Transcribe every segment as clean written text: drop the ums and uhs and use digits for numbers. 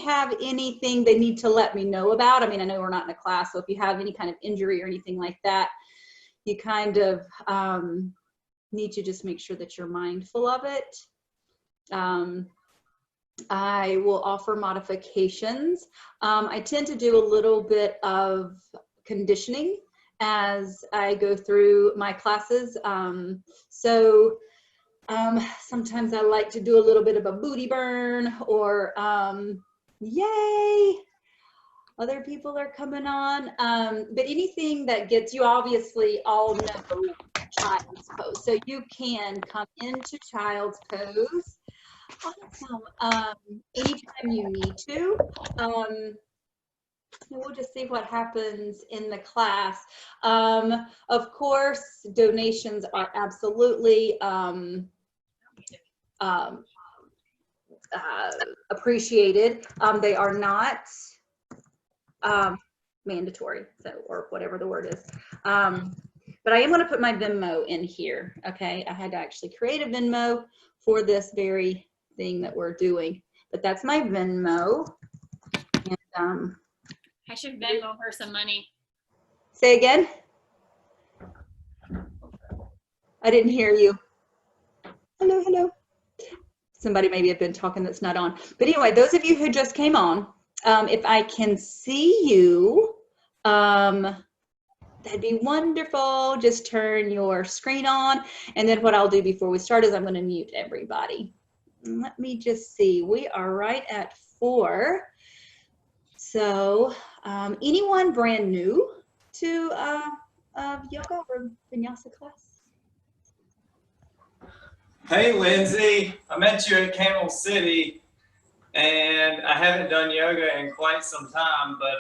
have anything they need to let me know about, I mean, I know we're not in a class, so if you have any kind of injury or anything like that, you kind of need to just make sure that you're mindful of it. I will offer modifications. I tend to do a little bit of conditioning as I go through my classes. Sometimes I like to do a little bit of a booty burn, or yay, other people are coming on. But anything that gets, you obviously all know child's pose. So you can come into child's pose. Awesome. Anytime you need to. We'll just see what happens in the class. Of course, donations are absolutely appreciated. They are not mandatory, so, or whatever the word is. But I am going to put my Venmo in here. Okay, I had to actually create a Venmo for this very thing that we're doing. But that's my Venmo. And, I should Venmo her some money. say again? I didn't hear you. Hello, hello. Somebody maybe have been talking that's not on. But anyway, those of you who just came on, if I can see you, that'd be wonderful. Just turn your screen on. And then what I'll do before we start is I'm going to mute everybody. Let me just see. We are right at 4. So anyone brand new to yoga or vinyasa class? Hey, Lindsay, I met you at Camel City, and I haven't done yoga in quite some time, but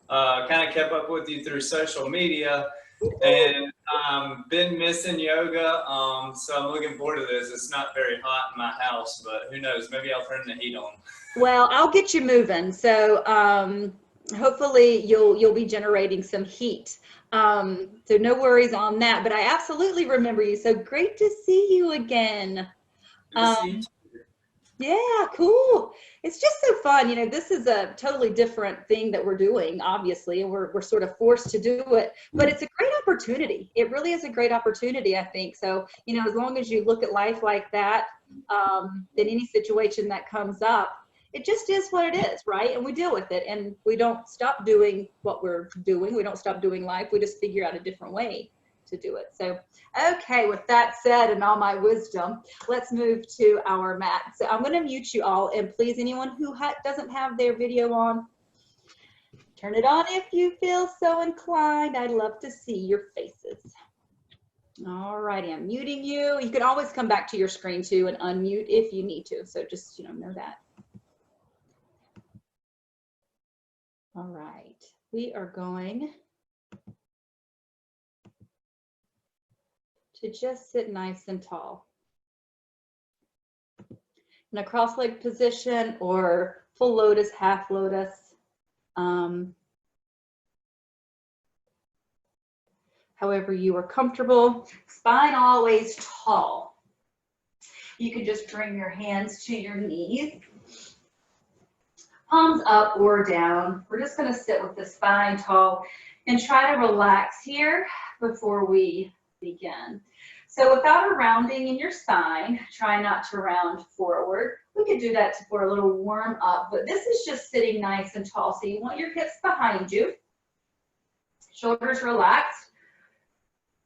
I've kind of kept up with you through social media, and been missing yoga, so I'm looking forward to this. It's not very hot in my house, but who knows, maybe I'll turn the heat on. Well, I'll get you moving. So hopefully you'll be generating some heat. So no worries on that, but I absolutely remember you. So great to see you again. Good to see you too. Yeah, cool. It's just so fun. You know, this is a totally different thing that we're doing, obviously, and we're sort of forced to do it, but it's a great opportunity. It really is a great opportunity, I think. So, you know, as long as you look at life like that, then any situation that comes up, it just is what it is, right? And we deal with it, and we don't stop doing what we're doing. We don't stop doing life. We just figure out a different way to do it. So, okay, with that said and all my wisdom, let's move to our mat. So I'm going to mute you all, and please, anyone who doesn't have their video on, turn it on if you feel so inclined. I'd love to see your faces. All righty, I'm muting you. You can always come back to your screen too and unmute if you need to. So just, you know that. All right, we are going to just sit nice and tall in a cross-legged position or full lotus, half lotus. However you are comfortable. Spine always tall. You can just bring your hands to your knees, palms up or down. We're just going to sit with the spine tall and try to relax here before we begin. So without a rounding in your spine, try not to round forward. We could do that for a little warm up, but this is just sitting nice and tall. So you want your hips behind you, shoulders relaxed.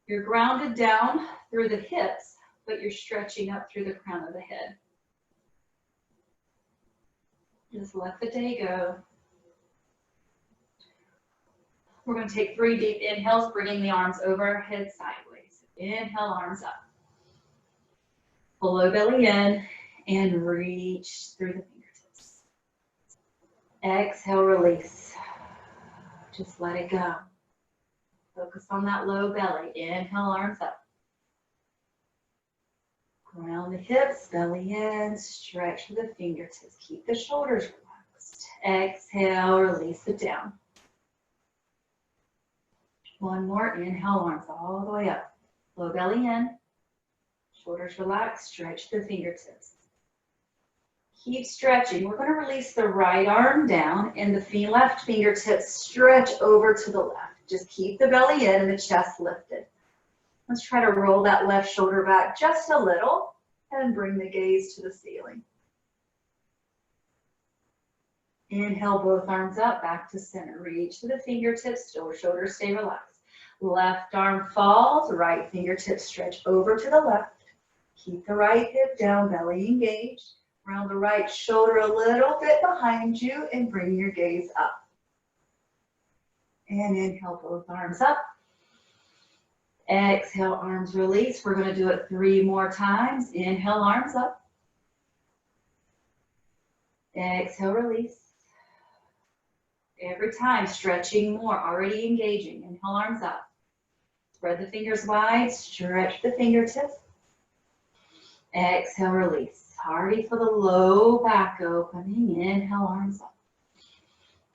You're grounded down through the hips, but you're stretching up through the crown of the head. Just let the day go. We're going to take 3 deep inhales, bringing the arms overhead sideways. Inhale, arms up. Pull low belly in and reach through the fingertips. Exhale, release. Just let it go. Focus on that low belly. Inhale, arms up. Ground the hips, belly in, stretch the fingertips. Keep the shoulders relaxed. Exhale, release it down. One more, inhale, arms all the way up. Low belly in, shoulders relaxed, stretch the fingertips. Keep stretching. We're going to release the right arm down and the left fingertips stretch over to the left. Just keep the belly in and the chest lifted. Let's try to roll that left shoulder back just a little and bring the gaze to the ceiling. Inhale, both arms up, back to center. Reach to the fingertips, shoulders stay relaxed. Left arm falls, right fingertips stretch over to the left. Keep the right hip down, belly engaged. Round the right shoulder a little bit behind you and bring your gaze up. And inhale, both arms up. Exhale, arms release. We're going to do it 3 more times. Inhale, arms up. Exhale, release. Every time, stretching more, already engaging. Inhale, arms up. Spread the fingers wide, stretch the fingertips. Exhale, release. Already for the low back opening. Inhale, arms up.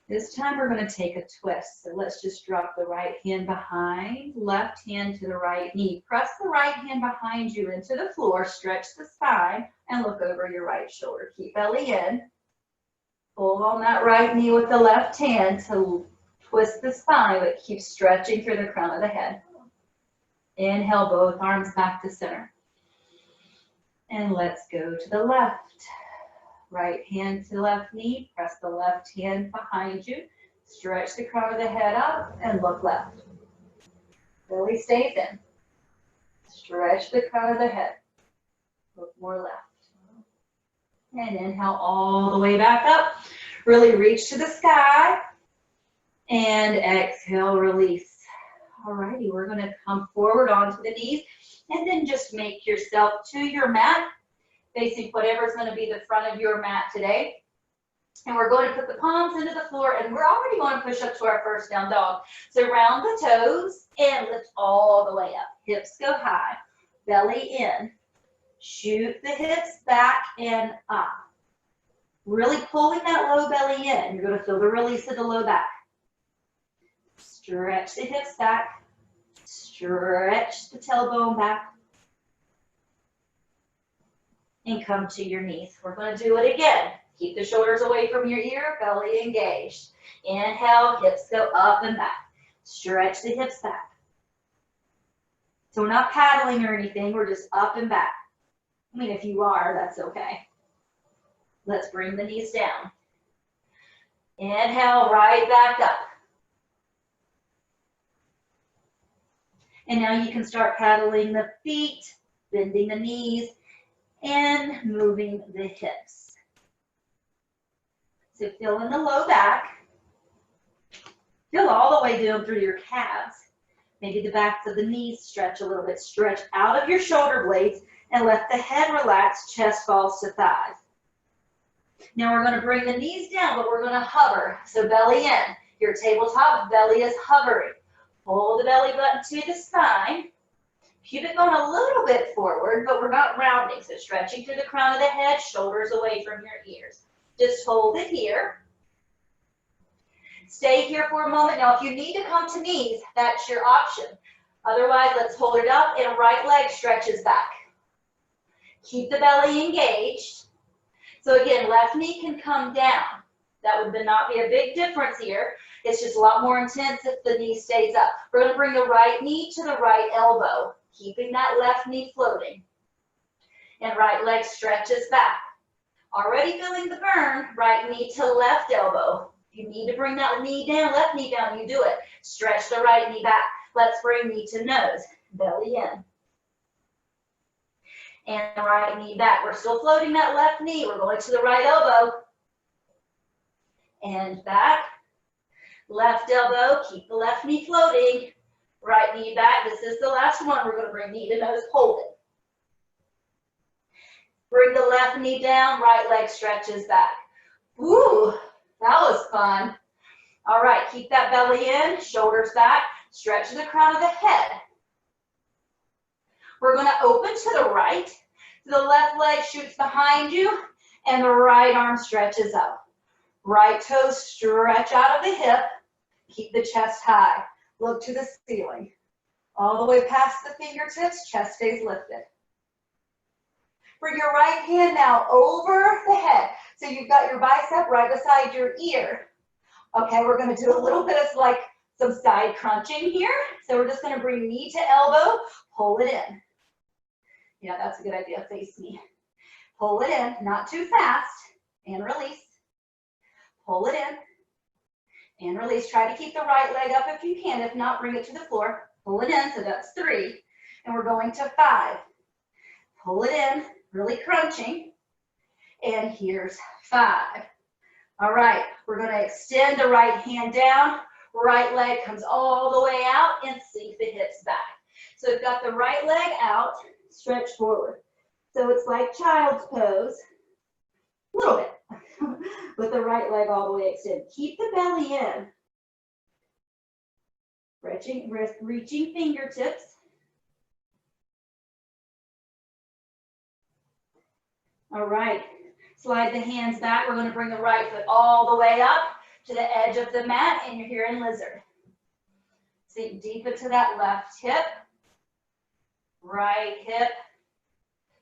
This time we're going to take a twist. So let's just drop the right hand behind, left hand to the right knee. Press the right hand behind you into the floor, stretch the spine, and look over your right shoulder. Keep belly in. Pull on that right knee with the left hand to twist the spine, but keep stretching through the crown of the head. Inhale, both arms back to center. And let's go to the left. Right hand to left knee, press the left hand behind you, stretch the crown of the head up, and look left. Belly stays in. Stretch the crown of the head. Look more left. And inhale all the way back up. Really reach to the sky. And exhale, release. Alrighty, we're going to come forward onto the knees and then just make yourself to your mat, facing whatever's going to be the front of your mat today. And we're going to put the palms into the floor, and we're already going to push up to our first down dog. So round the toes and lift all the way up. Hips go high, belly in. Shoot the hips back and up. Really pulling that low belly in. You're going to feel the release of the low back. Stretch the hips back. Stretch the tailbone back. And come to your knees. We're going to do it again. Keep the shoulders away from your ear, belly engaged. Inhale, hips go up and back. Stretch the hips back. So we're not paddling or anything, we're just up and back. I mean, if you are, that's okay. Let's bring the knees down. Inhale, right back up. And now you can start paddling the feet, bending the knees, and moving the hips. So feel in the low back. Feel all the way down through your calves. Maybe the backs of the knees stretch a little bit. Stretch out of your shoulder blades and let the head relax, chest falls to thighs. Now we're going to bring the knees down, but we're going to hover. So belly in. Your tabletop belly is hovering. Pull the belly button to the spine. Pubic bone a little bit forward, but we're not rounding. So stretching through the crown of the head, shoulders away from your ears. Just hold it here. Stay here for a moment. Now, if you need to come to knees, that's your option. Otherwise, let's hold it up and right leg stretches back. Keep the belly engaged. So again, left knee can come down. That would not be a big difference here. It's just a lot more intense if the knee stays up. We're going to bring the right knee to the right elbow, keeping that left knee floating. And right leg stretches back. Already feeling the burn, right knee to left elbow. If you need to bring that knee down, left knee down, you do it. Stretch the right knee back. Let's bring knee to nose, belly in. And right knee back. We're still floating that left knee. We're going to the right elbow. And back. Left elbow, keep the left knee floating. Right knee back. This is the last one. We're going to bring knee to nose, hold it. Bring the left knee down, right leg stretches back. Ooh, that was fun. All right, keep that belly in, shoulders back, stretch the crown of the head. We're going to open to the right. The left leg shoots behind you, and the right arm stretches up. Right toes stretch out of the hip. Keep the chest high. Look to the ceiling. All the way past the fingertips, chest stays lifted. Bring your right hand now over the head. So you've got your bicep right beside your ear. Okay, we're gonna do a little bit of like some side crunching here. So we're just gonna bring knee to elbow, pull it in. Yeah, that's a good idea, face me. Pull it in, not too fast, and release. Pull it in, and release. Try to keep the right leg up if you can. If not, bring it to the floor. Pull it in, so that's 3. And we're going to 5. Pull it in, really crunching. And here's 5. All right, we're gonna extend the right hand down. Right leg comes all the way out and sink the hips back. So we've got the right leg out, stretch forward. So it's like child's pose, a little bit, with the right leg all the way extended. Keep the belly in. Reaching fingertips. All right, slide the hands back. We're going to bring the right foot all the way up to the edge of the mat, and you're here in lizard. Sink deep into that left hip, right hip.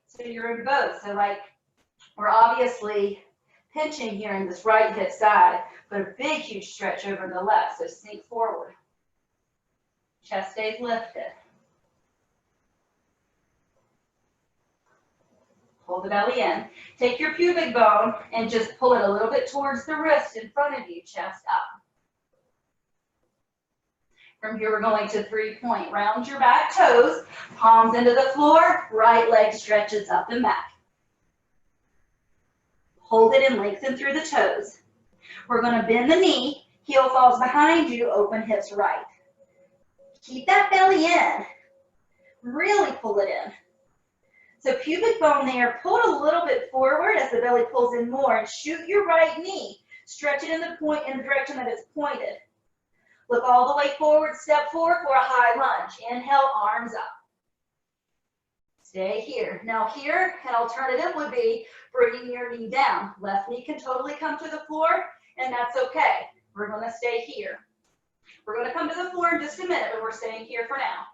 So you're in both. So like we're obviously pinching here in this right hip side, but a big, huge stretch over the left. So sink forward. Chest stays lifted. Pull the belly in. Take your pubic bone and just pull it a little bit towards the wrist in front of you, chest up. From here, we're going to 3-point. Round your back toes, palms into the floor, right leg stretches up and back. Hold it and lengthen through the toes. We're going to bend the knee, heel falls behind you, open hips right. Keep that belly in. Really pull it in. So pubic bone there, pull it a little bit forward as the belly pulls in more, and shoot your right knee. Stretch it in the direction that it's pointed. Look all the way forward, step forward for a high lunge. Inhale, arms up. Stay here. Now here, an alternative would be bringing your knee down. Left knee can totally come to the floor, and that's okay. We're gonna stay here. We're gonna come to the floor in just a minute, but we're staying here for now.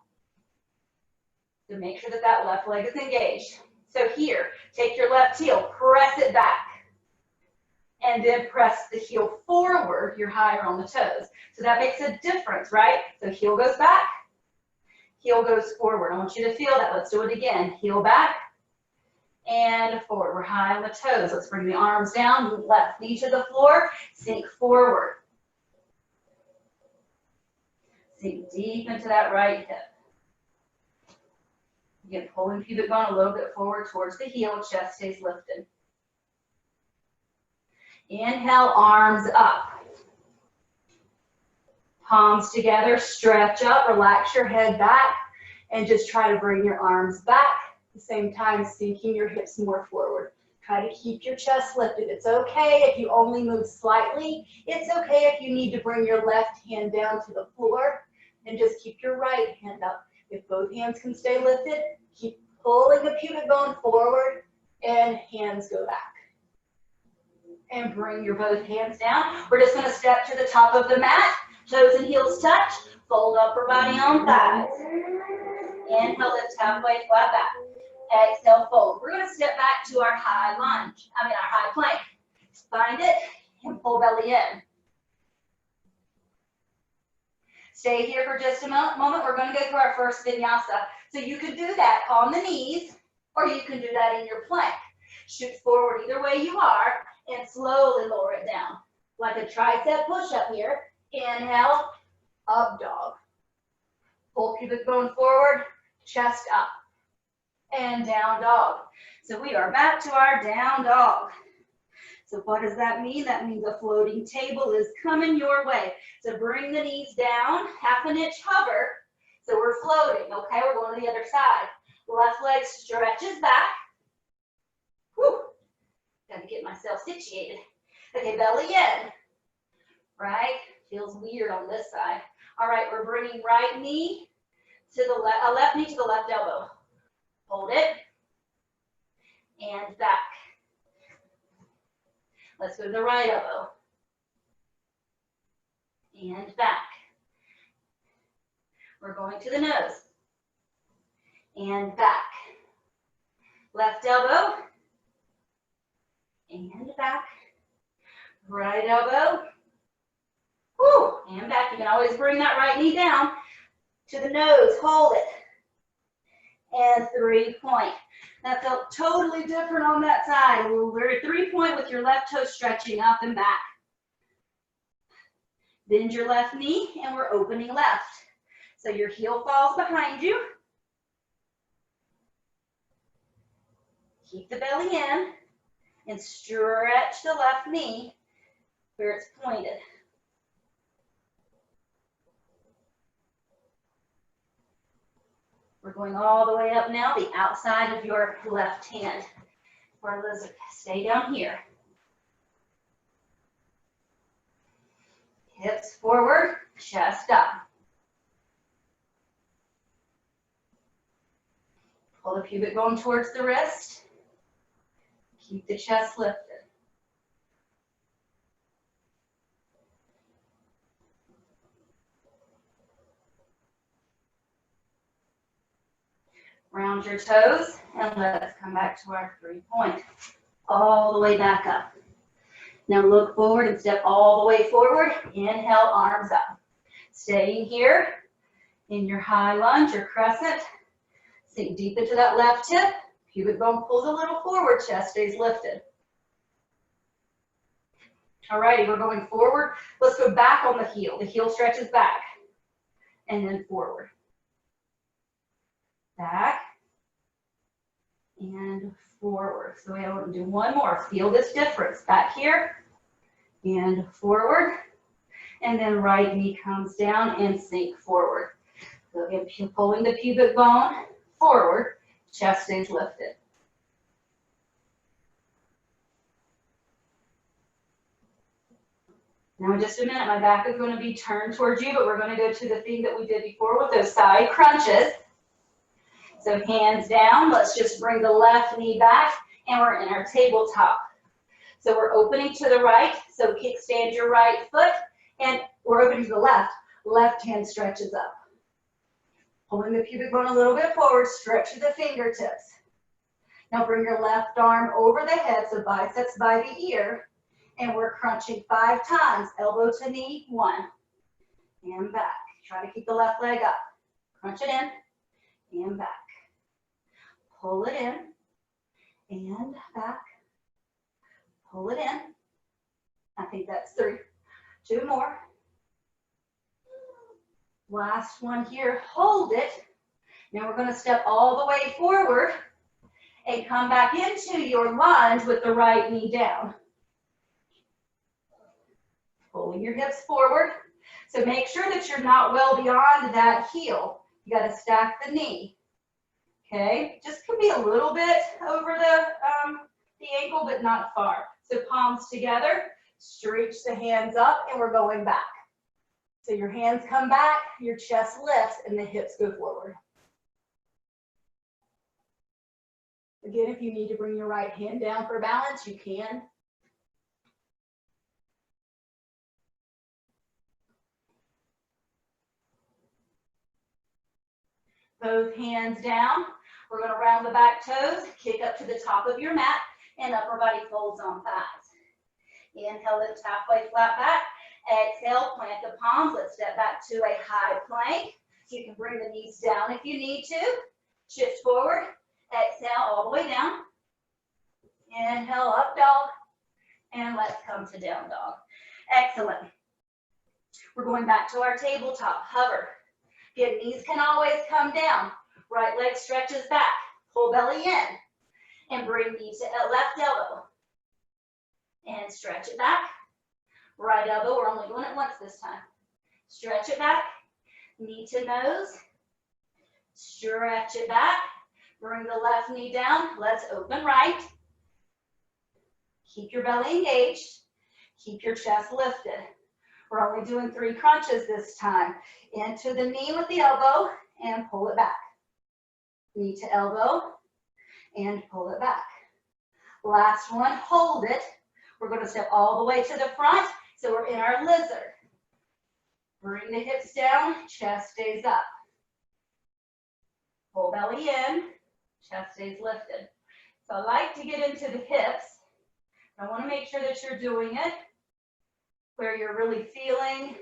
So make sure that that left leg is engaged. So here, take your left heel, press it back. And then press the heel forward, you're higher on the toes. So that makes a difference, right? So heel goes back, heel goes forward. I want you to feel that. Let's do it again. Heel back and forward. We're high on the toes. Let's bring the arms down, left knee to the floor, sink forward. Sink deep into that right hip. Again, pulling pubic bone a little bit forward towards the heel, chest stays lifted. Inhale, arms up. Palms together, stretch up, relax your head back, and just try to bring your arms back. At the same time, sinking your hips more forward. Try to keep your chest lifted. It's okay if you only move slightly. It's okay if you need to bring your left hand down to the floor, and just keep your right hand up. If both hands can stay lifted, keep pulling the pubic bone forward, and hands go back. And bring your both hands down. We're just going to step to the top of the mat. Toes and heels touch. Fold upper body on thighs. Inhale, lift halfway, flat back. Exhale, fold. We're going to step back to our high lunge. our high plank. Find it and pull belly in. Stay here for just a moment. We're going to go through our first vinyasa. So you could do that on the knees, or you can do that in your plank. Shoot forward either way you are, and slowly lower it down. Like a tricep push-up here. Inhale, up dog. Pull pubic bone forward, chest up. And down dog. So we are back to our down dog. So what does that mean? That means a floating table is coming your way. So bring the knees down, 1/2 inch hover. So we're floating, okay? We're going to the other side. Left leg stretches back. Whew. Got to get myself situated. Okay, belly in, right? Feels weird on this side. All right, we're bringing right knee to the left knee to the left elbow. Hold it, and back. Let's go to the right elbow, and back. We're going to the nose, and back. Left elbow. And back. Right elbow. Woo, and back. You can always bring that right knee down to the nose. Hold it. And 3-point. That felt totally different on that side. We're at 3-point with your left toe stretching up and back. Bend your left knee, and we're opening left. So your heel falls behind you. Keep the belly in, and stretch the left knee where it's pointed. We're going all the way up now, the outside of your left hand. For a lizard, stay down here. Hips forward, chest up. Pull the pubic bone towards the wrist. Keep the chest lifted. Round your toes, and let's come back to our 3-point. All the way back up. Now look forward and step all the way forward. Inhale, arms up. Staying here in your high lunge or crescent. Sink deep into that left hip. Pubic bone pulls a little forward, chest stays lifted. Alrighty, we're going forward. Let's go back on the heel. The heel stretches back. And then forward. Back. And forward. So we want to do one more. Feel this difference. Back here. And forward. And then right knee comes down and sink forward. So again, pulling the pubic bone forward. Chest stays lifted. Now in just a minute, my back is going to be turned towards you, but we're going to go to the thing that we did before with those side crunches. So hands down, let's just bring the left knee back, and we're in our tabletop. So we're opening to the right, so kickstand your right foot, and we're opening to the left. Left hand stretches up. Pulling the pubic bone a little bit forward, stretch the fingertips. Now bring your left arm over the head, so biceps by the ear, and we're crunching 5 times, elbow to knee, 1, and back. Try to keep the left leg up. Crunch it in, and back. Pull it in, and back. Pull it in. I think that's 3. 2 more. Last one here, hold it. Now we're going to step all the way forward and come back into your lunge with the right knee down. Pulling your hips forward. So make sure that you're not well beyond that heel. You got to stack the knee. Okay, just could be a little bit over the ankle, but not far. So palms together, stretch the hands up, and we're going back. So your hands come back, your chest lifts, and the hips go forward. Again, if you need to bring your right hand down for balance, you can. Both hands down. We're going to round the back toes, kick up to the top of your mat, and upper body folds on thighs. Inhale, lift halfway flat back. Exhale, plant the palms. Let's step back to a high plank. You can bring the knees down if you need to. Shift forward. Exhale, all the way down. Inhale, up dog. And let's come to down dog. Excellent. We're going back to our tabletop. Hover. Again, knees can always come down. Right leg stretches back. Pull belly in. And bring knee to left elbow. And stretch it back. Right elbow, we're only doing it once this time. Stretch it back. Knee to nose. Stretch it back. Bring the left knee down. Let's open right. Keep your belly engaged. Keep your chest lifted. We're only doing 3 crunches this time. Into the knee with the elbow and pull it back. Knee to elbow and pull it back. Last one, hold it. We're going to step all the way to the front. So we're in our lizard. Bring the hips down, chest stays up. Pull belly in, chest stays lifted. So I like to get into the hips. I want to make sure that you're doing it where you're really feeling.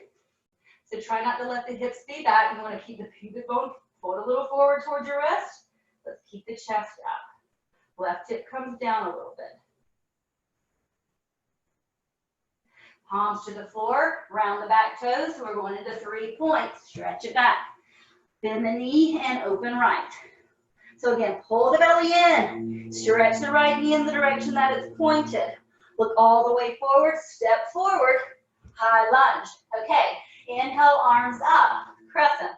So try not to let the hips be back. You want to keep the pubic bone fold a little forward towards your wrist. Let's keep the chest up. Left hip comes down a little bit. Palms to the floor, round the back toes. So we're going into 3 points. Stretch it back. Bend the knee and open right. So again, pull the belly in. Stretch the right knee in the direction that it's pointed. Look all the way forward, step forward, high lunge. Okay, inhale, arms up, crescent.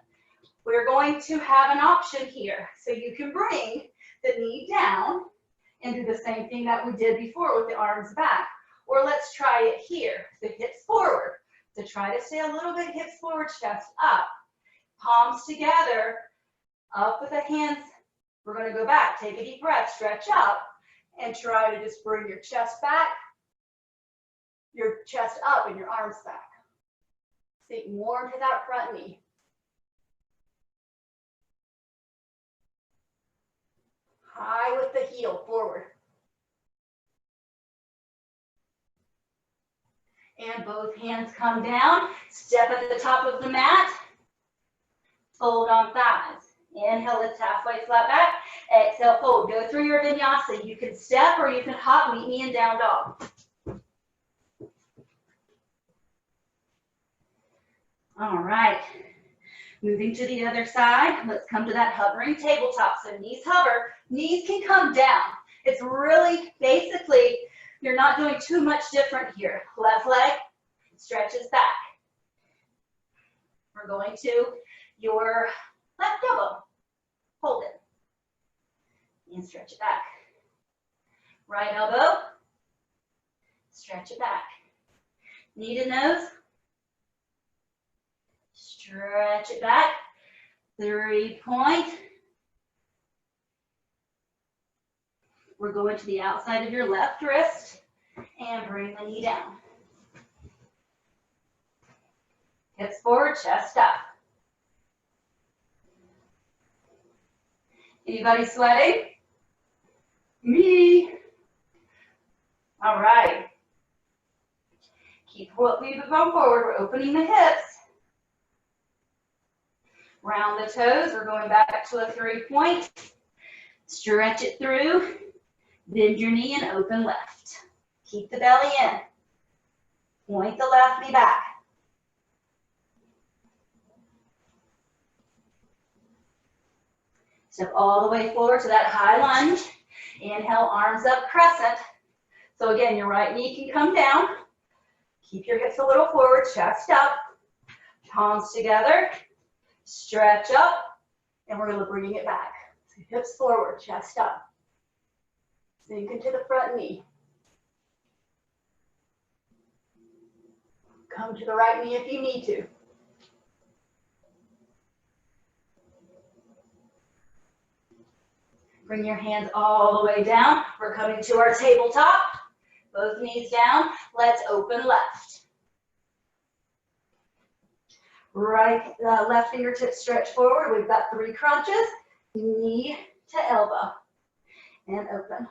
We're going to have an option here. So you can bring the knee down and do the same thing that we did before with the arms back. Or let's try it here, the hips forward. So try to stay a little bit hips forward, chest up. Palms together, up with the hands. We're going to go back. Take a deep breath, stretch up, and try to just bring your chest back, your chest up, and your arms back. Sink more into that front knee. High with the heel, forward. And both hands come down. Step at the top of the mat. Fold on thighs. Inhale, lift halfway flat back. Exhale, fold. Go through your vinyasa. You can step or you can hop. Meet me in down dog. All right. Moving to the other side. Let's come to that hovering tabletop. So knees hover. Knees can come down. It's really basically, you're not doing too much different here. Left leg stretches back. We're going to your left elbow. Hold it. And stretch it back. Right elbow. Stretch it back. Knee to nose. Stretch it back. 3 point. We're going to the outside of your left wrist and bring the knee down. Hips forward, chest up. Anybody sweating? Me. All right. Keep moving forward. We're opening the hips. Round the toes. We're going back to a 3 point. Stretch it through. Bend your knee and open left. Keep the belly in. Point the left knee back. Step all the way forward to that high lunge. Inhale, arms up, crescent. So again, your right knee can come down. Keep your hips a little forward, chest up. Palms together. Stretch up. And we're going to bring it back. So hips forward, chest up. Sink into the front knee. Come to the right knee if you need to. Bring your hands all the way down. We're coming to our tabletop. Both knees down. Let's open left. Right, left fingertips stretch forward. We've got 3 crunches. Knee to elbow. And open.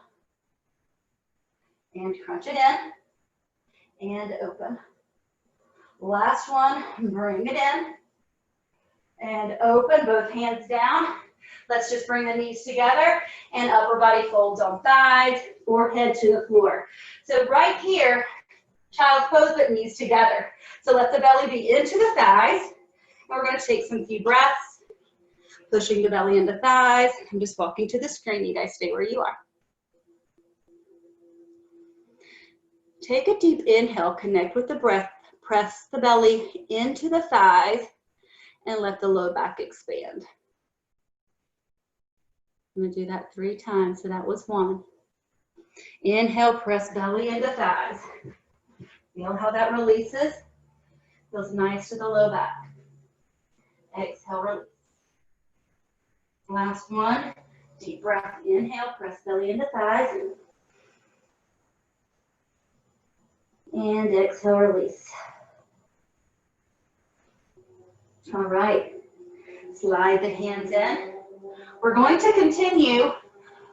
And crunch it in. And open. Last one. Bring it in. And open. Both hands down. Let's just bring the knees together and upper body folds on thighs, forehead to the floor. So right here, child's pose, but knees together. So let the belly be into the thighs. We're going to take some deep breaths, pushing the belly into thighs. I'm just walking to the screen. You guys stay where you are. Take a deep inhale, connect with the breath, press the belly into the thighs, and let the low back expand. I'm going to do that 3 times, so that was 1. Inhale, press belly into thighs. Feel how that releases. Feels nice to the low back. Exhale, release. Last one. Deep breath. Inhale, press belly into thighs. And exhale, release. All right. Slide the hands in. We're going to continue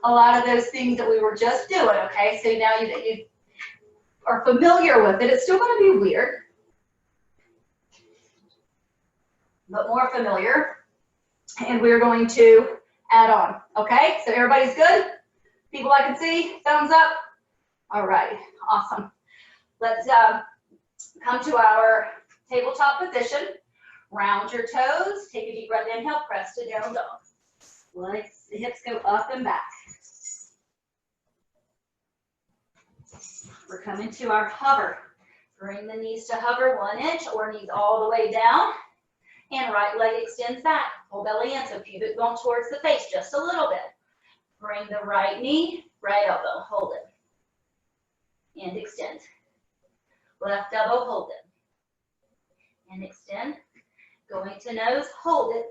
a lot of those things that we were just doing, okay? So now you are familiar with it. It's still going to be weird, but more familiar. And we're going to add on, okay? So everybody's good? People I can see, thumbs up. All right, awesome. Let's come to our tabletop position. Round your toes, take a deep breath, inhale, press to down dog. Let the hips go up and back. We're coming to our hover. Bring the knees to hover 1 inch or knees all the way down. And right leg extends back. Pull belly in, so pubic bone towards the face just a little bit. Bring the right knee, right elbow, hold it. And extend. Left elbow, hold it. And extend. Going to nose, hold it.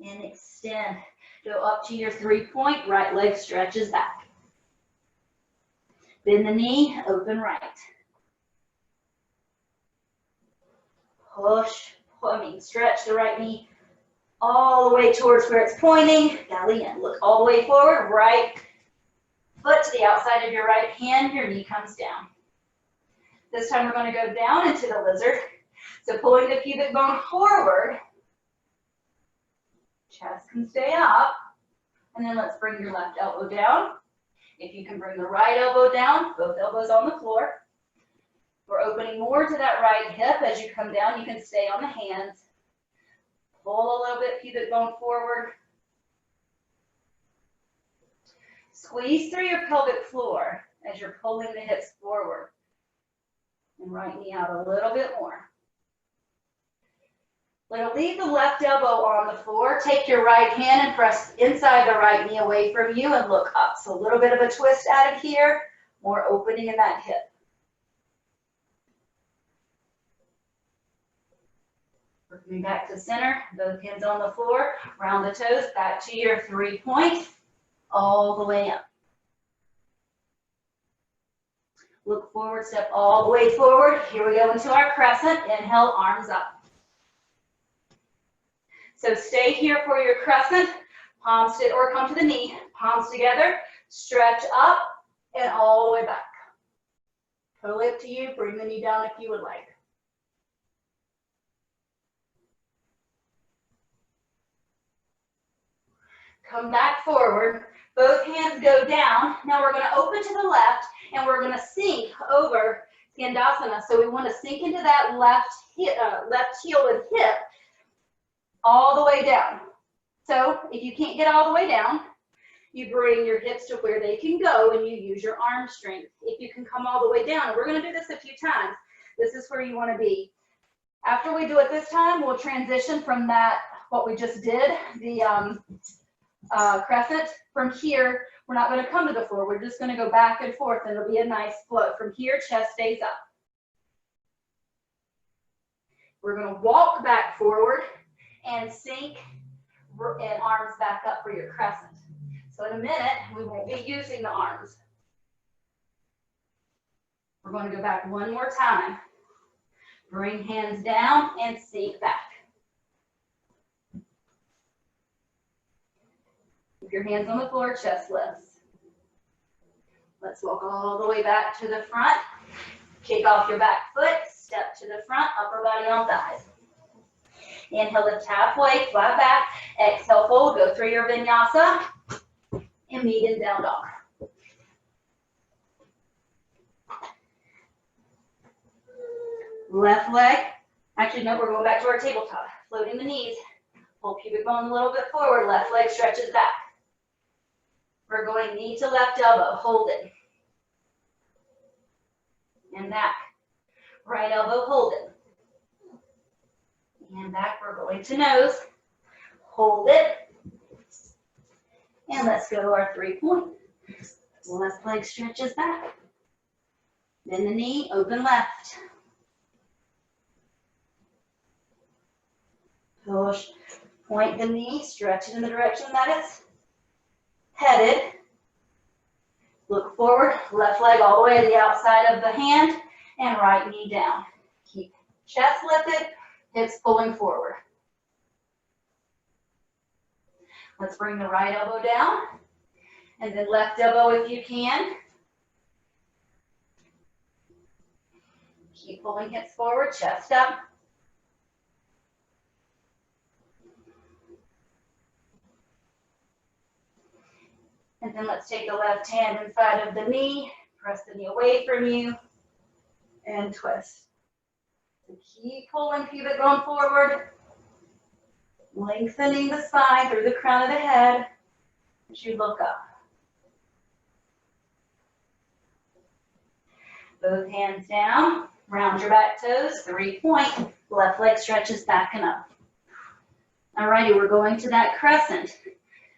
And extend. Go up to your 3-point, right leg stretches back. Bend the knee, open right. Push, stretch the right knee all the way towards where it's pointing. Belly in. Look all the way forward. Right foot to the outside of your right hand. Your knee comes down. This time we're going to go down into the lizard. So pulling the pubic bone forward. Chest can stay up. And then let's bring your left elbow down. If you can bring the right elbow down, both elbows on the floor. We're opening more to that right hip. As you come down, you can stay on the hands. Pull a little bit, pubic bone forward. Squeeze through your pelvic floor as you're pulling the hips forward. And right knee out a little bit more. Leave the left elbow on the floor. Take your right hand and press inside the right knee away from you and look up. So a little bit of a twist added here, more opening in that hip. Coming back to center, both hands on the floor, round the toes, back to your 3-point, all the way up. Look forward, step all the way forward. Here we go into our crescent. Inhale, arms up. So stay here for your crescent, palms to, or come to the knee, palms together, stretch up and all the way back. Totally up to you. Bring the knee down if you would like. Come back forward. Both hands go down. Now we're going to open to the left and we're going to sink over Skandasana. So we want to sink into that left heel and hip all the way down. So if you can't get all the way down, you bring your hips to where they can go and you use your arm strength. If you can come all the way down, and we're going to do this a few times, this is where you want to be. After we do it this time, we'll transition from that, what we just did, the crescent. From here, we're not going to come to the floor. We're just going to go back and forth and it'll be a nice flow. From here, chest stays up. We're going to walk back forward and sink and arms back up for your crescent. So in a minute, we won't be using the arms. We're going to go back one more time. Bring hands down and sink back. Keep your hands on the floor, chest lifts. Let's walk all the way back to the front. Kick off your back foot, step to the front, upper body on thighs. Inhale, lift halfway, flat back. Exhale, fold, go through your vinyasa. And meet in down dog. Left leg. Actually, no, we're going back to our tabletop. Floating the knees. Pull pubic bone a little bit forward. Left leg stretches back. We're going knee to left elbow. Hold it. And back. Right elbow, hold it. And back, we're going to nose. Hold it. And let's go to our 3-point. Left leg stretches back. Bend the knee, open left. Push, point the knee, stretch it in the direction that it's headed. Look forward, left leg all the way to the outside of the hand, and right knee down. Keep chest lifted, hips pulling forward. Let's bring the right elbow down, and then left elbow if you can. Keep pulling hips forward, chest up. And then let's take the left hand inside of the knee, press the knee away from you, and twist. So keep pulling, pubic bone forward, lengthening the spine through the crown of the head as you look up. Both hands down, round your back toes, 3-point, left leg stretches back and up. Alrighty, we're going to that crescent.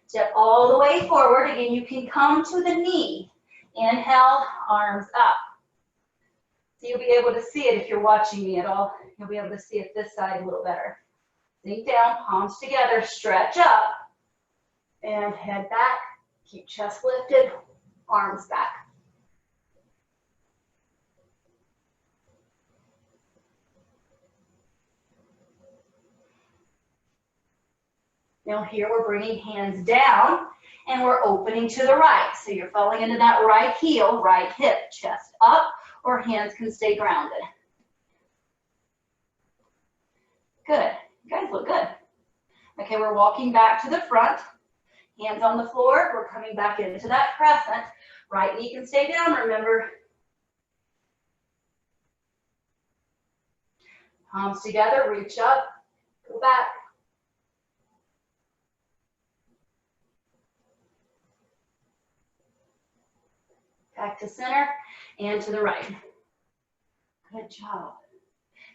Step all the way forward. Again, you can come to the knee. Inhale, arms up. So you'll be able to see it if you're watching me at all. You'll be able to see it this side a little better. Sink down, palms together, stretch up, and head back. Keep chest lifted, arms back. Now here we're bringing hands down and we're opening to the right. So you're falling into that right heel, right hip, chest up, or hands can stay grounded. Good, you guys look good. Okay, we're walking back to the front, hands on the floor. We're coming back into that crescent. Right knee can stay down, remember. Palms together, reach up, go back. Back to center and to the right. Good job.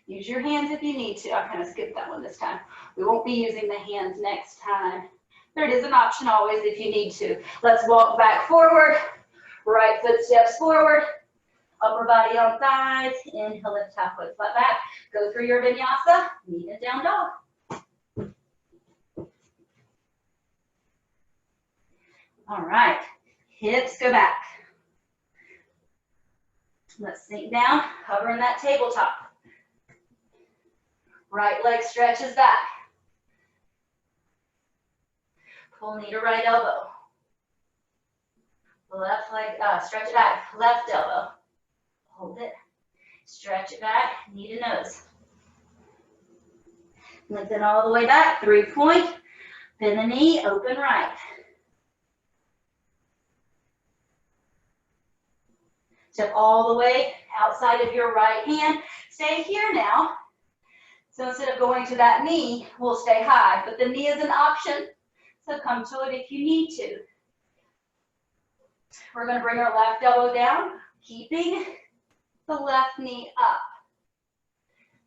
Use your hands if you need to. I kind of skipped that one this time. We won't be using the hands next time. There it is, an option always if you need to. Let's walk back forward. Right foot steps forward. Upper body on thighs. Inhale, lift halfway, flat back. Go through your vinyasa. Knee and down dog. All right. Hips go back. Let's sink down, hover in that tabletop. Right leg stretches back. Pull knee to right elbow. Left leg, stretch it back, left elbow. Hold it, stretch it back, knee to nose. Lengthen all the way back, 3-point. Bend the knee, open right. Step all the way outside of your right hand. Stay here now. So instead of going to that knee, we'll stay high, but the knee is an option. So come to it if you need to. We're going to bring our left elbow down, keeping the left knee up.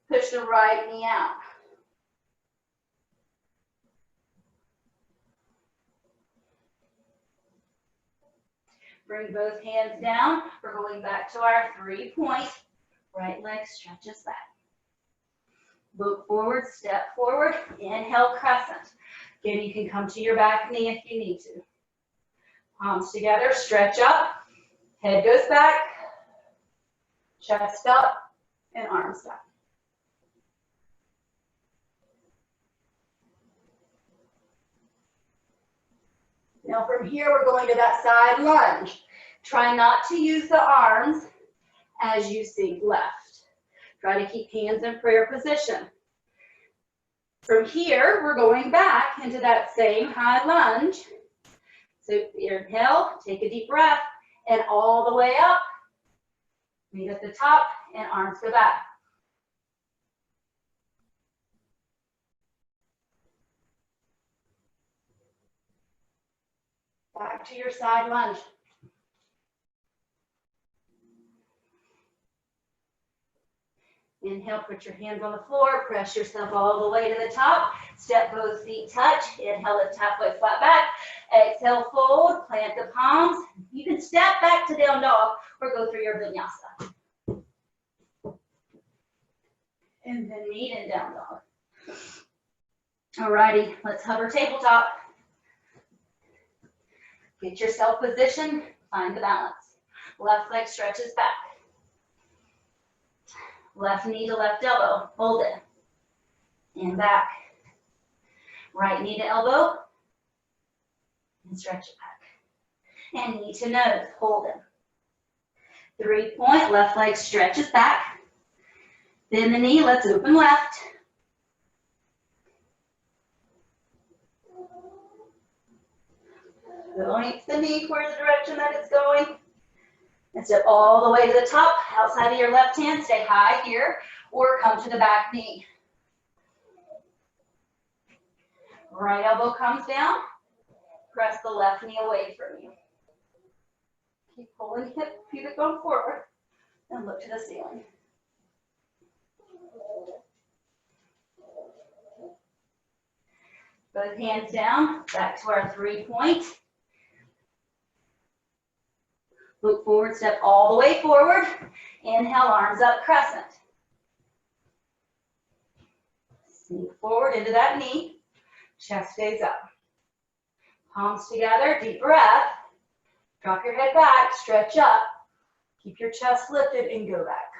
Push the right knee out. Bring both hands down. We're going back to our 3-point. Right leg stretches back. Look forward, step forward. Inhale, crescent. Again, you can come to your back knee if you need to. Palms together, stretch up. Head goes back. Chest up and arms down. Now from here, we're going to that side lunge. Try not to use the arms as you sink left. Try to keep hands in prayer position. From here, we're going back into that same high lunge. So inhale, take a deep breath, and all the way up. Meet at the top, and arms go back. Back to your side lunge. Inhale, put your hands on the floor, press yourself all the way to the top. Step both feet touch. Inhale, lift halfway, flat back. Exhale, fold, plant the palms. You can step back to down dog or go through your vinyasa. And then meet in down dog. Alrighty, let's hover tabletop. Get yourself positioned, find the balance. Left leg stretches back. Left knee to left elbow, hold it. And back. Right knee to elbow. And stretch it back. And knee to nose, hold it. 3-point, left leg stretches back. Bend the knee, let's open left. Point the knee towards the direction that it's going. And step all the way to the top, outside of your left hand, stay high here, or come to the back knee. Right elbow comes down, press the left knee away from you. Keep pulling hip, pubic bone forward, and look to the ceiling. Both hands down, back to our 3-point. Look forward, step all the way forward. Inhale, arms up, crescent. Sneak forward into that knee. Chest stays up. Palms together, deep breath. Drop your head back, stretch up. Keep your chest lifted and go back.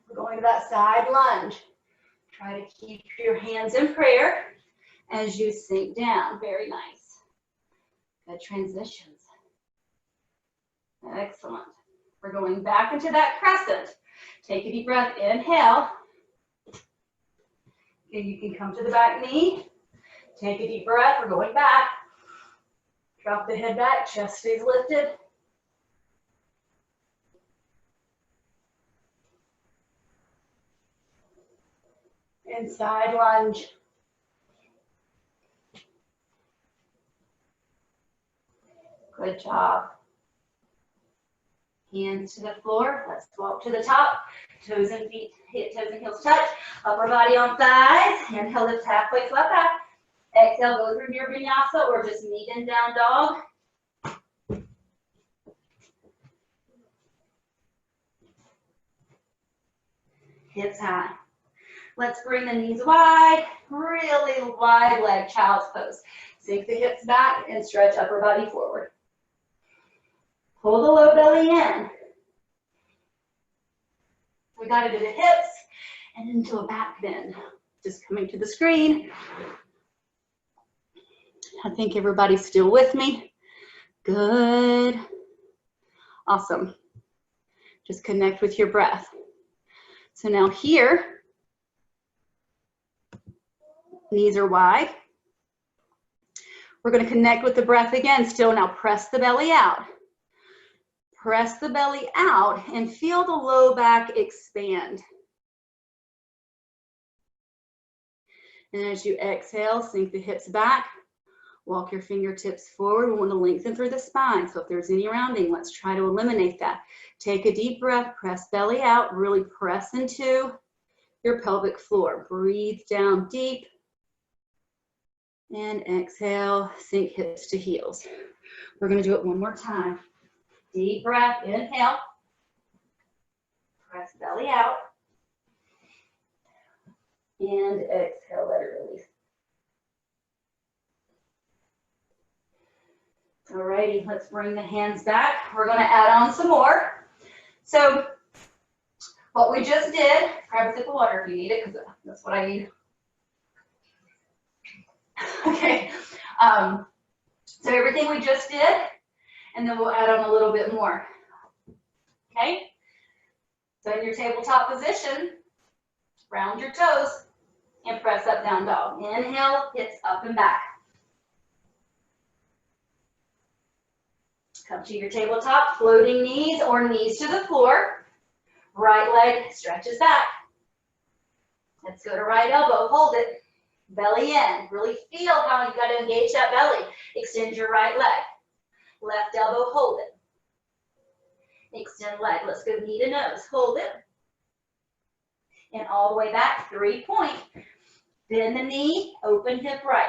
We're going to that side lunge. Try to keep your hands in prayer as you sink down. Very nice. Good transitions. Excellent. We're going back into that crescent. Take a deep breath, inhale. Okay, you can come to the back knee. Take a deep breath, we're going back. Drop the head back, chest stays lifted. And side lunge. Good job. Hands to the floor. Let's walk to the top. Toes and feet, toes and heels touch. Upper body on thighs. Inhale, lift halfway, flat back. Exhale, go through your vinyasa or just knee in down dog. Hips high. Let's bring the knees wide, really wide leg, child's pose. Sink the hips back and stretch upper body forward. Pull the low belly in. We got to do the hips and into a back bend. Just coming to the screen. I think everybody's still with me. Good. Awesome. Just connect with your breath. So now here, knees are wide. We're going to connect with the breath again. Still now press the belly out. Press the belly out and feel the low back expand. And as you exhale, sink the hips back. Walk your fingertips forward. We want to lengthen through the spine. So if there's any rounding, let's try to eliminate that. Take a deep breath, press belly out, really press into your pelvic floor. Breathe down deep. And exhale, sink hips to heels. We're going to do it one more time. Deep breath, inhale. Press belly out. And exhale, let it release. Alrighty, let's bring the hands back. We're going to add on some more. So what we just did, grab a sip of water if you need it, because that's what I need. Okay, so everything we just did, and then we'll add on a little bit more. Okay, so in your tabletop position, round your toes and press up, down dog. Inhale, hips up and back. Come to your tabletop, floating knees or knees to the floor. Right leg stretches back. Let's go to right elbow, hold it. Belly in. Really feel how you got to engage that belly. Extend your right leg. Left elbow, hold it. Extend leg. Let's go knee to nose. Hold it. And all the way back, 3-point. Bend the knee, open hip right.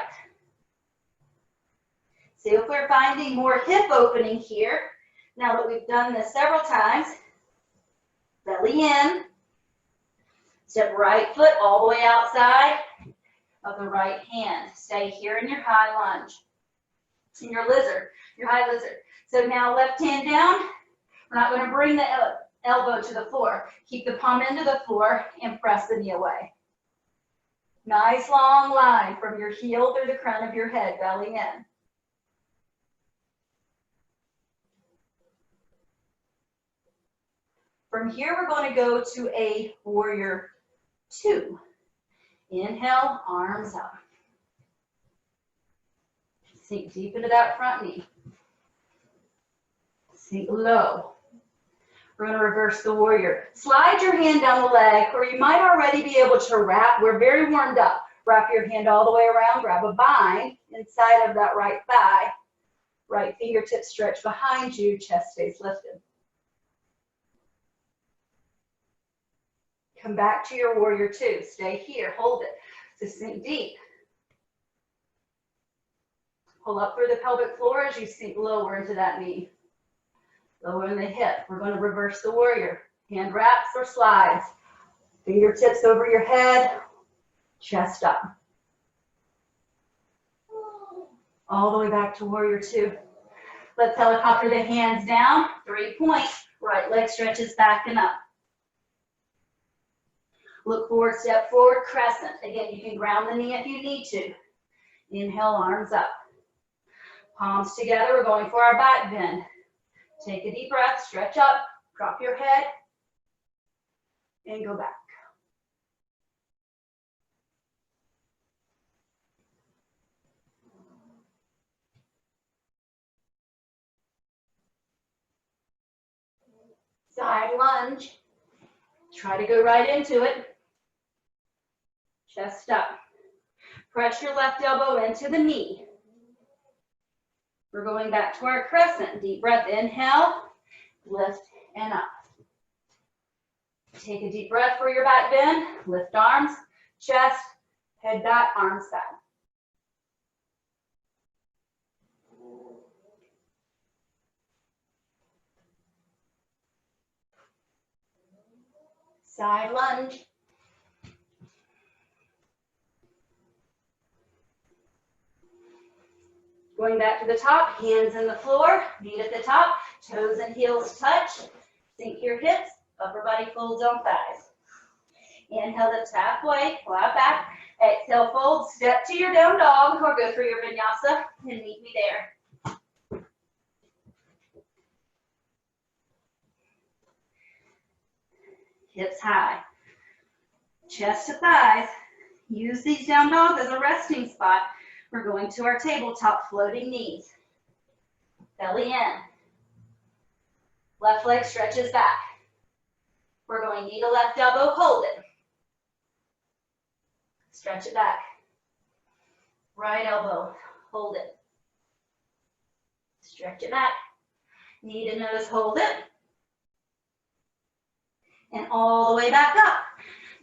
See if we're finding more hip opening here. Now that we've done this several times, belly in. Step right foot all the way outside of the right hand. Stay here in your high lunge. In your lizard, your high lizard. So now left hand down. We're not going to bring the elbow to the floor. Keep the palm into the floor and press the knee away. Nice long line from your heel through the crown of your head, belly in. From here, we're going to go to a warrior two. Inhale, arms up. Sink deep into that front knee. Sink low. We're going to reverse the warrior. Slide your hand down the leg, or you might already be able to wrap. We're very warmed up. Wrap your hand all the way around. Grab a bind inside of that right thigh. Right fingertips stretch behind you. Chest stays lifted. Come back to your warrior two. Stay here. Hold it. So sink deep. Pull up through the pelvic floor as you sink lower into that knee. Lower in the hip. We're going to reverse the warrior. Hand wraps or slides. Fingertips over your head. Chest up. All the way back to warrior two. Let's helicopter the hands down. 3 points. Right leg stretches back and up. Look forward, step forward, crescent. Again, you can ground the knee if you need to. Inhale, arms up. Palms together, we're going for our back bend. Take a deep breath, stretch up, drop your head, and go back. Side lunge. Try to go right into it. Chest up. Press your left elbow into the knee. We're going back to our crescent. Deep breath, inhale, lift and up. Take a deep breath for your back bend. Lift arms, chest, head back, arms back. Side lunge. Going back to the top, hands in the floor, feet at the top, toes and heels touch. Sink your hips, upper body folds on thighs. Inhale, lift halfway, flat back. Exhale, fold, step to your down dog, or go through your vinyasa and meet me there. Hips high, chest to thighs. Use these down dogs as a resting spot. We're going to our tabletop floating knees. Belly in. Left leg stretches back. We're going knee to left elbow, hold it. Stretch it back. Right elbow, hold it. Stretch it back. Knee to nose, hold it. And all the way back up.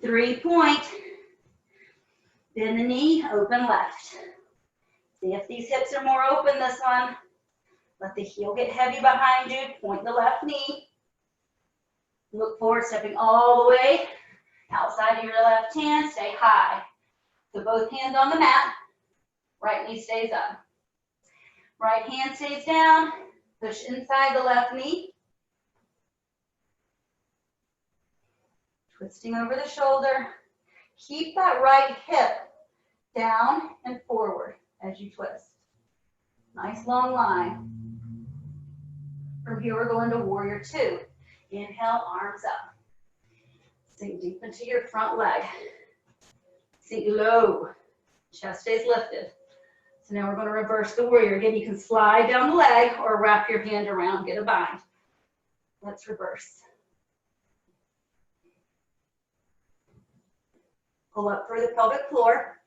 3 point. Bend the knee, open left. See if these hips are more open this one. Let the heel get heavy behind you. Point the left knee. Look forward, stepping all the way outside of your left hand. Stay high. So both hands on the mat. Right knee stays up. Right hand stays down. Push inside the left knee. Twisting over the shoulder. Keep that right hip down and forward as you twist. Nice long line. From here, we're going to warrior two. Inhale, arms up. Sink deep into your front leg. Sink low. Chest stays lifted. So now we're going to reverse the warrior. Again, you can slide down the leg or wrap your hand around, get a bind. Let's reverse. Pull up through the pelvic floor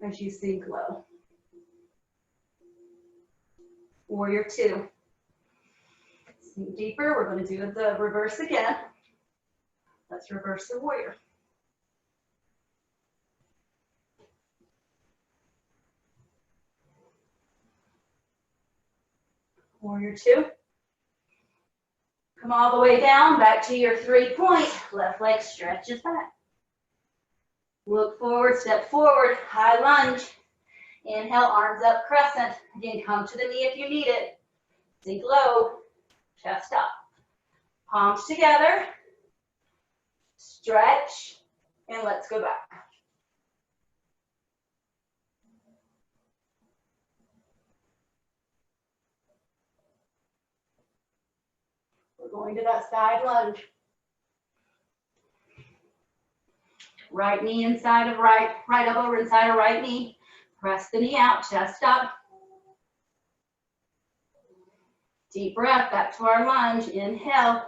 as you sink low. Warrior two. Sink deeper. We're going to do the reverse again. Let's reverse the warrior. Warrior two. Come all the way down, back to your 3 point. Left leg stretches back. Look forward, step forward, high lunge. Inhale, arms up, crescent. Again, come to the knee if you need it. Sink low, chest up. Palms together, stretch, and let's go back. We're going to that side lunge. Right knee inside of right elbow inside of right knee. Press the knee out, chest up. Deep breath, back to our lunge. Inhale,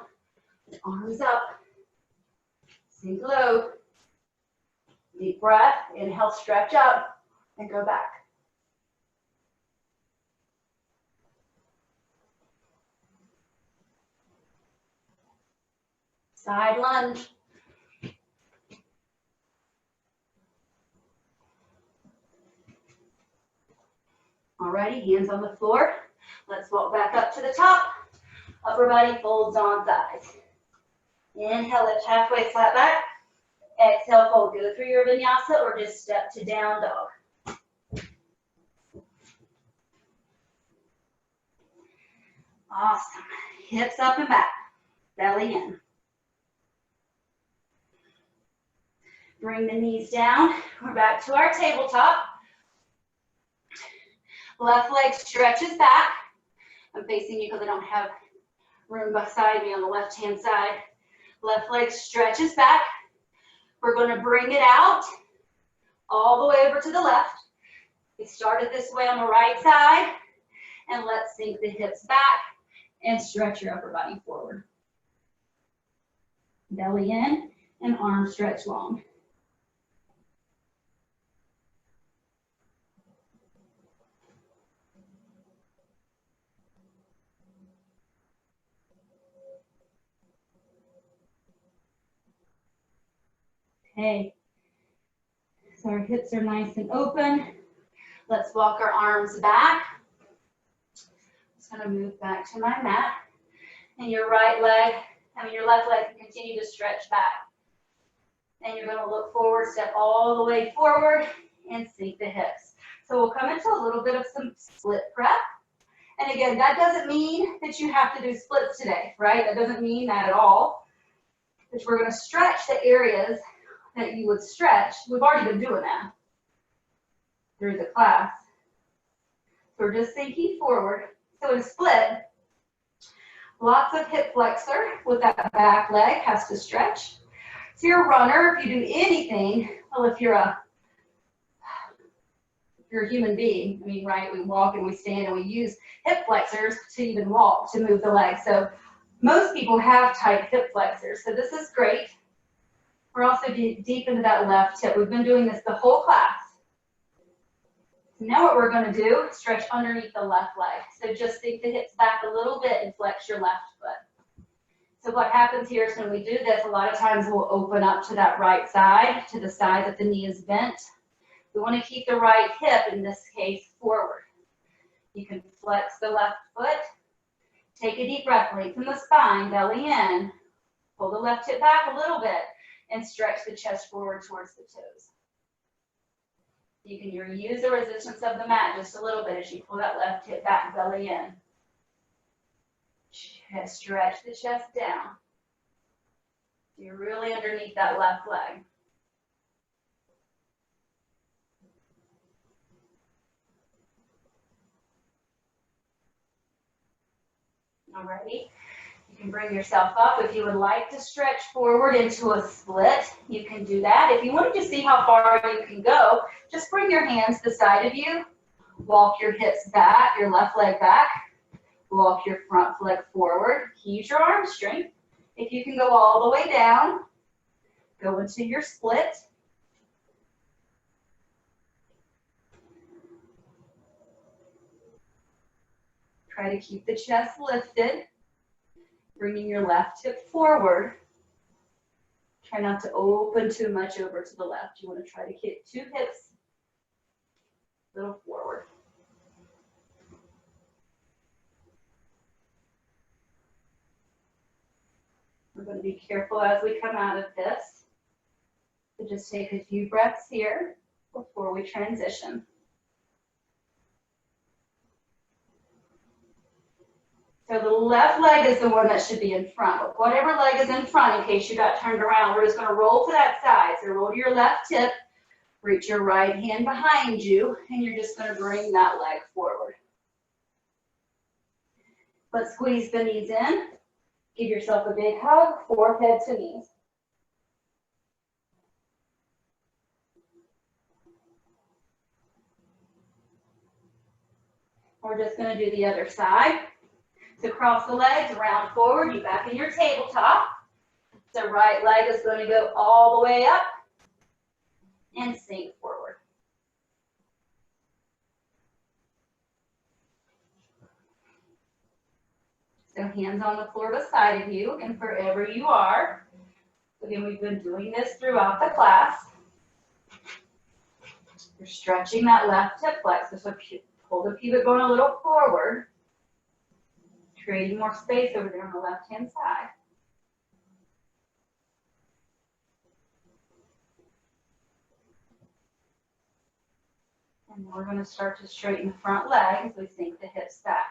arms up. Sink low. Deep breath, inhale, stretch up, and go back. Side lunge. Alrighty, hands on the floor. Let's walk back up to the top. Upper body folds on thighs. Inhale, lift halfway, flat back. Exhale, fold. Go through your vinyasa or just step to down dog. Awesome. Hips up and back. Belly in. Bring the knees down. We're back to our tabletop. Left leg stretches back. I'm facing you because I don't have room beside me on the left-hand side. Left leg stretches back. We're going to bring it out all the way over to the left. We started this way on the right side. And let's sink the hips back and stretch your upper body forward. Belly in and arms stretch long. Okay, so our hips are nice and open. Let's walk our arms back. Just gonna move back to my mat. And your left leg can continue to stretch back. And you're gonna look forward, step all the way forward and sink the hips. So we'll come into a little bit of some split prep. And again, that doesn't mean that you have to do splits today, right? That doesn't mean that at all. But we're gonna stretch the areas that you would stretch. We've already been doing that through the class. So we're just sinking forward. So in split, lots of hip flexor with that back leg has to stretch. So you're a runner, if you do anything, well, if you're a human being, I mean, right, we walk and we stand and we use hip flexors to even walk, to move the leg. So most people have tight hip flexors. So this is great. We're also deep into that left hip. We've been doing this the whole class. So now what we're going to do is stretch underneath the left leg. So just sink the hips back a little bit and flex your left foot. So what happens here is when we do this, a lot of times we'll open up to that right side, to the side that the knee is bent. We want to keep the right hip, in this case, forward. You can flex the left foot. Take a deep breath, lengthen the spine, belly in. Pull the left hip back a little bit. And stretch the chest forward towards the toes. You can use the resistance of the mat just a little bit as you pull that left hip back, belly in. Stretch the chest down. You're really underneath that left leg. Alrighty. You can bring yourself up. If you would like to stretch forward into a split, you can do that. If you wanted to see how far you can go, just bring your hands to the side of you. Walk your hips back, your left leg back. Walk your front leg forward. Use your arm strength. If you can go all the way down, go into your split. Try to keep the chest lifted. Bringing your left hip forward. Try not to open too much over to the left. You want to try to keep 2 hips a little forward. We're going to be careful as we come out of this. So just take a few breaths here before we transition. So the left leg is the one that should be in front. But whatever leg is in front, in case you got turned around, we're just going to roll to that side. So roll to your left hip, reach your right hand behind you, and you're just going to bring that leg forward. Let's squeeze the knees in. Give yourself a big hug, forehead to knees. We're just going to do the other side. So cross the legs, round forward, you back in your tabletop. So right leg is going to go all the way up and sink forward. So hands on the floor beside of you and wherever you are. Again, we've been doing this throughout the class. You're stretching that left hip flexor, so pull the pubic bone a little forward, creating more space over there on the left-hand side. And then we're going to start to straighten the front leg as we sink the hips back.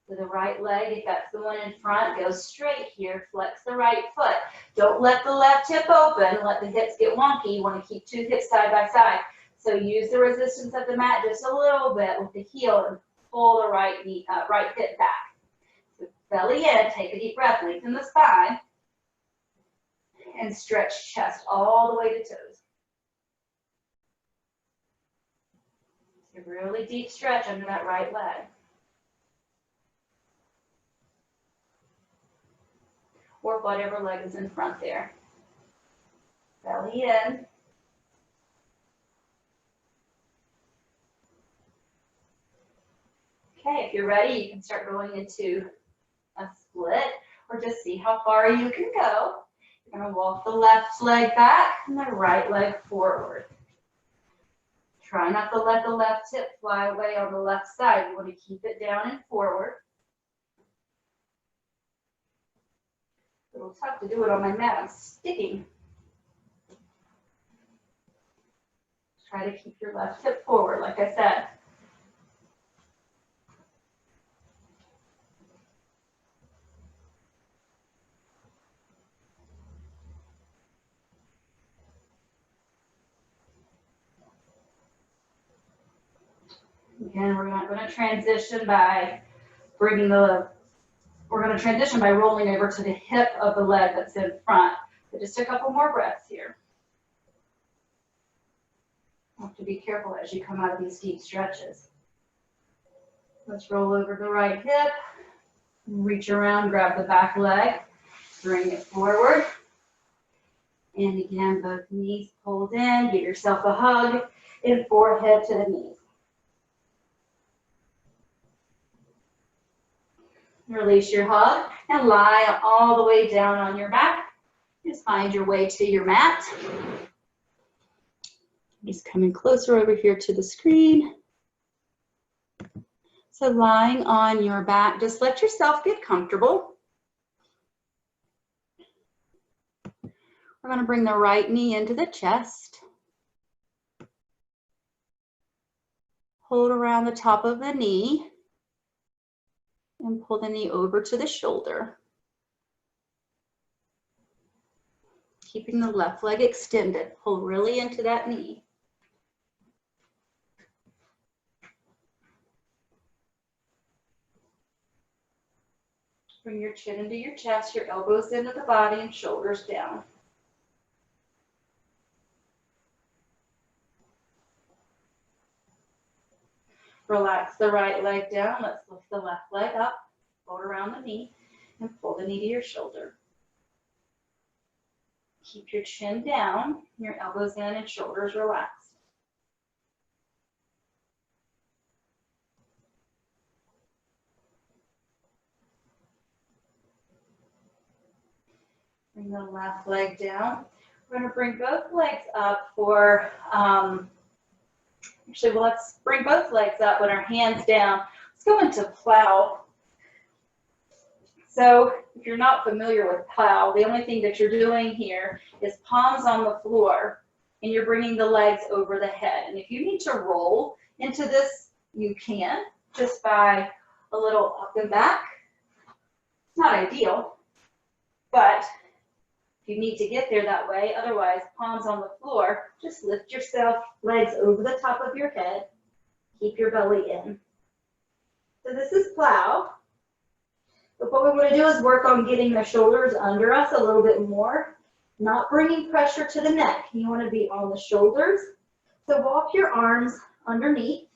So the right leg, if that's the one in front, goes straight here. Flex the right foot. Don't let the left hip open. Let the hips get wonky. You want to keep two hips side by side. So use the resistance of the mat just a little bit with the heel and pull the right knee, right hip back. So belly in, take a deep breath, lengthen the spine, and stretch chest all the way to toes. So really deep stretch under that right leg. Or whatever leg is in front there. Belly in. Okay, if you're ready, you can start going into a split or just see how far you can go. You're going to walk the left leg back and the right leg forward. Try not to let the left hip fly away on the left side. You want to keep it down and forward. A little tough to do it on my mat. I'm sticking. Try to keep your left hip forward, like I said. Again, we're not going to transition by rolling over to the hip of the leg that's in front. So just a couple more breaths here. You have to be careful as you come out of these deep stretches. Let's roll over the right hip, reach around, grab the back leg, bring it forward. And again, both knees pulled in, give yourself a hug, and forehead to the knees. Release your hug and lie all the way down on your back. Just find your way to your mat. Just coming closer over here to the screen. So lying on your back, just let yourself get comfortable. We're going to bring the right knee into the chest. Hold around the top of the knee. And pull the knee over to the shoulder. Keeping the left leg extended. Pull really into that knee. Bring your chin into your chest, your elbows into the body, and shoulders down. Relax the right leg down. Let's lift the left leg up, fold around the knee, and pull the knee to your shoulder. Keep your chin down, your elbows in, and shoulders relaxed. Bring the left leg down. We're going to bring both legs up for actually, well, let's bring both legs up with our hands down. Let's go into plow. So if you're not familiar with plow, the only thing that you're doing here is palms on the floor, and you're bringing the legs over the head. And if you need to roll into this, you can, just by a little up and back It's not ideal, but you need to get there that way. Otherwise, palms on the floor, just lift yourself, legs over the top of your head. Keep your belly in. So this is plow. But what we want to do is work on getting the shoulders under us a little bit more, not bringing pressure to the neck. You want to be on the shoulders. So walk your arms underneath.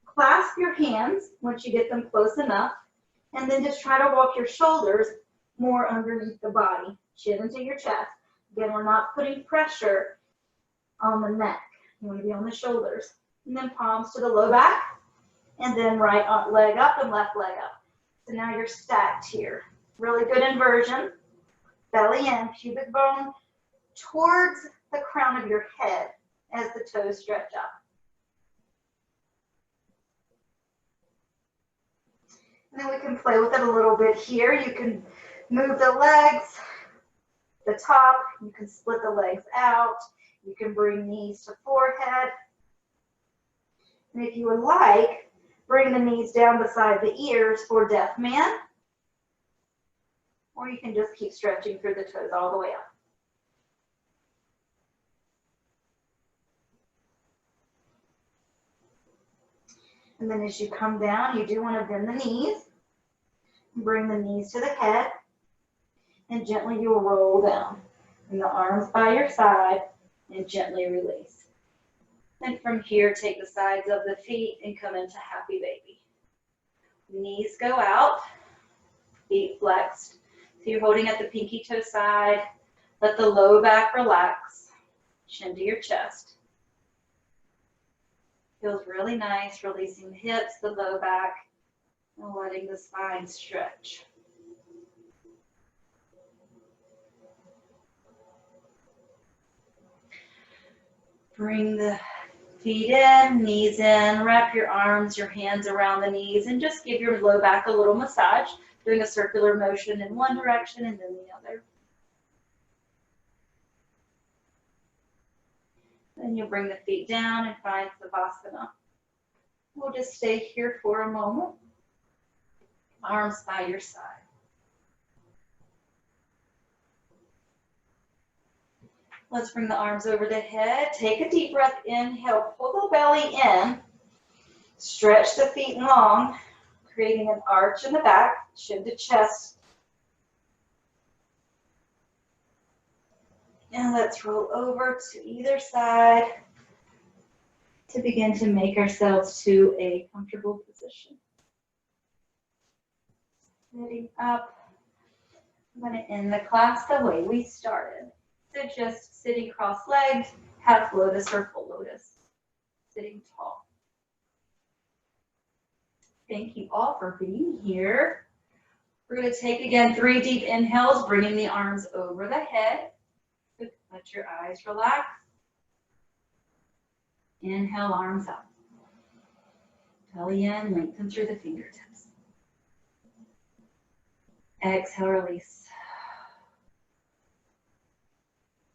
Clasp your hands once you get them close enough. And then just try to walk your shoulders more underneath the body. Chin into your chest. Again, we're not putting pressure on the neck. You want to be on the shoulders. And then palms to the low back. And then right leg up and left leg up. So now you're stacked here. Really good inversion. Belly in, pubic bone towards the crown of your head as the toes stretch up. And then we can play with it a little bit here. You can move the legs, the top. You can split the legs out. You can bring knees to forehead. And if you would like, bring the knees down beside the ears for deaf man. Or you can just keep stretching through the toes all the way up. And then as you come down, you do want to bend the knees. Bring the knees to the head. And gently you will roll down. And the arms by your side and gently release. And from here, take the sides of the feet and come into happy baby. Knees go out, feet flexed. So you're holding at the pinky toe side. Let the low back relax. Chin to your chest. Feels really nice, releasing the hips, the low back, and letting the spine stretch. Bring the feet in, knees in, wrap your arms, your hands around the knees, and just give your low back a little massage, doing a circular motion in one direction and then the other. Then you'll bring the feet down and find Savasana. We'll just stay here for a moment. Arms by your side. Let's bring the arms over the head. Take a deep breath. Inhale, pull the belly in. Stretch the feet long, creating an arch in the back, chin to chest. And let's roll over to either side to begin to make ourselves to a comfortable position. Sitting up. I'm going to end the class the way we started. So just sitting cross-legged, half lotus or full lotus. Sitting tall. Thank you all for being here. We're going to take again 3 deep inhales, bringing the arms over the head. Let your eyes relax. Inhale, arms up. Belly in, lengthen through the fingertips. Exhale, release.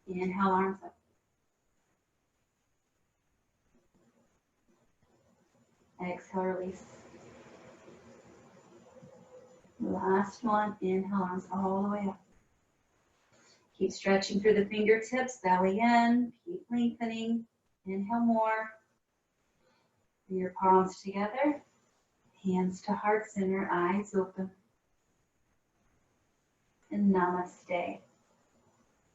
Inhale, arms up. Exhale, release. Last one, inhale, arms all the way up. Keep stretching through the fingertips, belly in, keep lengthening. Inhale more. Bring your palms together, hands to heart center, eyes open. And namaste.